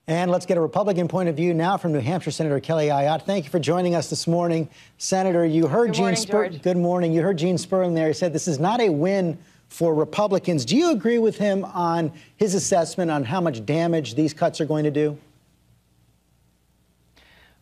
And let's get a Republican point of view now from New Hampshire Senator Kelly Ayotte. Thank you for joining us this morning. Senator, you heard Gene Sperling. Good morning. You heard Gene Sperling there. He said this is not a win for Republicans. Do you agree with him on his assessment on how much damage these cuts are going to do?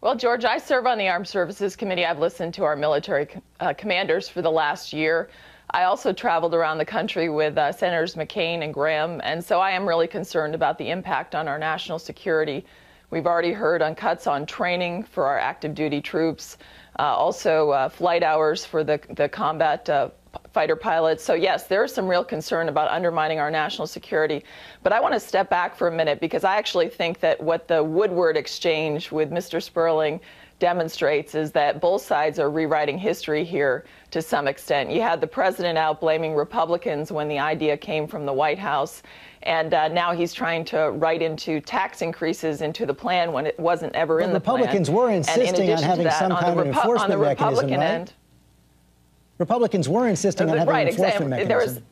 Well, George, I serve on the Armed Services Committee. I've listened to our military commanders for the last year. I also traveled around the country with Senators McCain and Graham, and so I am really concerned about the impact on our national security. We've already heard on cuts on training for our active duty troops, also flight hours for the combat fighter pilots. So yes, there is some real concern about undermining our national security. But I want to step back for a minute because I actually think that what the Woodward exchange with Mr. Sperling demonstrates is that both sides are rewriting history here to some extent. You had the president out blaming Republicans when the idea came from the White House, and now he's trying to write into tax increases into the plan when it wasn't ever in the plan. Republicans were insisting on having some kind of enforcement mechanism, right? Republicans were insisting on having an enforcement mechanism.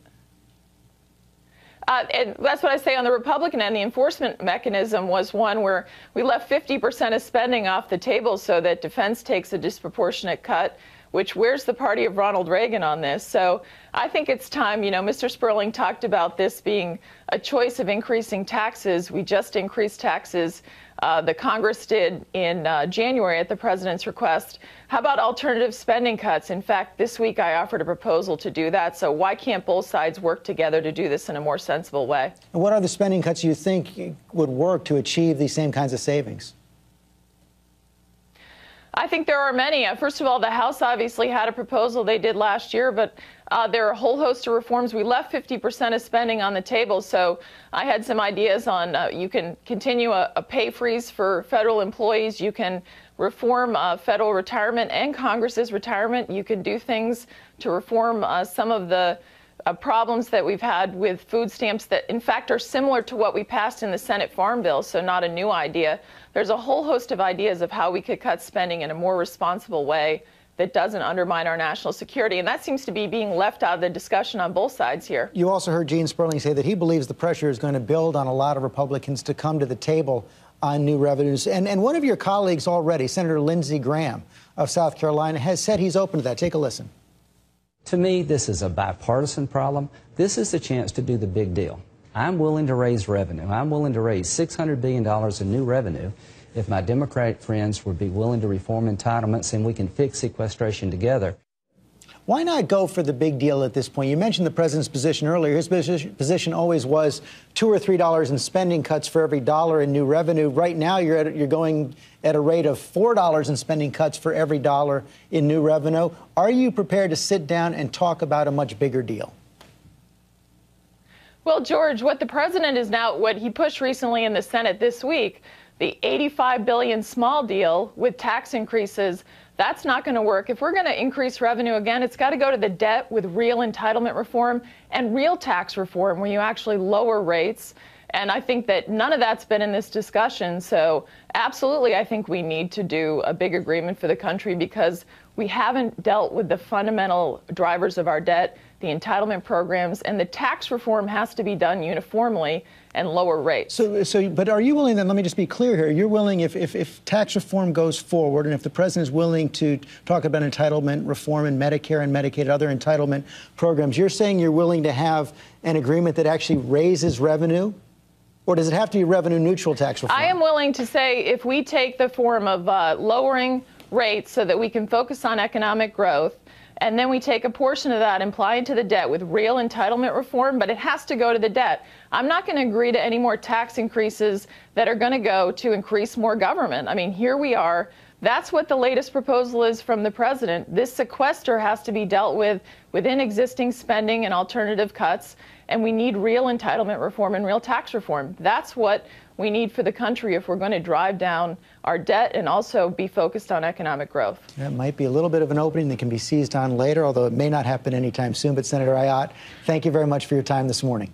And that's what I say on the Republican end. The enforcement mechanism was one where we left 50% of spending off the table so that defense takes a disproportionate cut, which where's the party of Ronald Reagan on this? So I think it's time, you know, Mr. Sperling talked about this being a choice of increasing taxes. We just increased taxes. The Congress did in January at the president's request. How about alternative spending cuts? In fact, this week I offered a proposal to do that. So why can't both sides work together to do this in a more sensible way? And what are the spending cuts you think would work to achieve these same kinds of savings? I think there are many. First of all, the House obviously had a proposal they did last year, but there are a whole host of reforms. We left 50% of spending on the table, so I had some ideas on you can continue a pay freeze for federal employees. You can reform federal retirement and Congress's retirement. You can do things to reform some of the problems that we've had with food stamps that, in fact, are similar to what we passed in the Senate Farm Bill, so not a new idea. There's a whole host of ideas of how we could cut spending in a more responsible way that doesn't undermine our national security, and that seems to be being left out of the discussion on both sides here. You also heard Gene Sperling say that he believes the pressure is going to build on a lot of Republicans to come to the table on new revenues. And one of your colleagues already, Senator Lindsey Graham of South Carolina, has said he's open to that. Take a listen. To me, this is a bipartisan problem. This is the chance to do the big deal. I'm willing to raise revenue. I'm willing to raise $600 billion in new revenue if my Democratic friends would be willing to reform entitlements and we can fix sequestration together. Why not go for the big deal at this point? You mentioned the president's position earlier. His position always was $2 or $3 in spending cuts for every dollar in new revenue. Right now, you're going at a rate of $4 in spending cuts for every dollar in new revenue. Are you prepared to sit down and talk about a much bigger deal? Well, George, what the president is now, what he pushed recently in the Senate this week, the $85 billion small deal with tax increases, that's not going to work. If we're going to increase revenue again, it's got to go to the debt with real entitlement reform and real tax reform where you actually lower rates. And I think that none of that's been in this discussion. So absolutely, I think we need to do a big agreement for the country because we haven't dealt with the fundamental drivers of our debt, the entitlement programs, and the tax reform has to be done uniformly and lower rates. But are you willing, then, let me just be clear here, you're willing, if tax reform goes forward and if the president is willing to talk about entitlement reform in Medicare and Medicaid, other entitlement programs, you're saying you're willing to have an agreement that actually raises revenue? Or does it have to be revenue neutral tax reform? I am willing to say if we take the form of lowering rates so that we can focus on economic growth, and then we take a portion of that and apply it to the debt with real entitlement reform, but it has to go to the debt. I'm not going to agree to any more tax increases that are going to go to increase more government. I mean, here we are. That's what the latest proposal is from the president. This sequester has to be dealt with within existing spending and alternative cuts, and we need real entitlement reform and real tax reform. That's what we need for the country if we're going to drive down our debt and also be focused on economic growth. That might be a little bit of an opening that can be seized on later, although it may not happen anytime soon. But Senator Ayotte, thank you very much for your time this morning.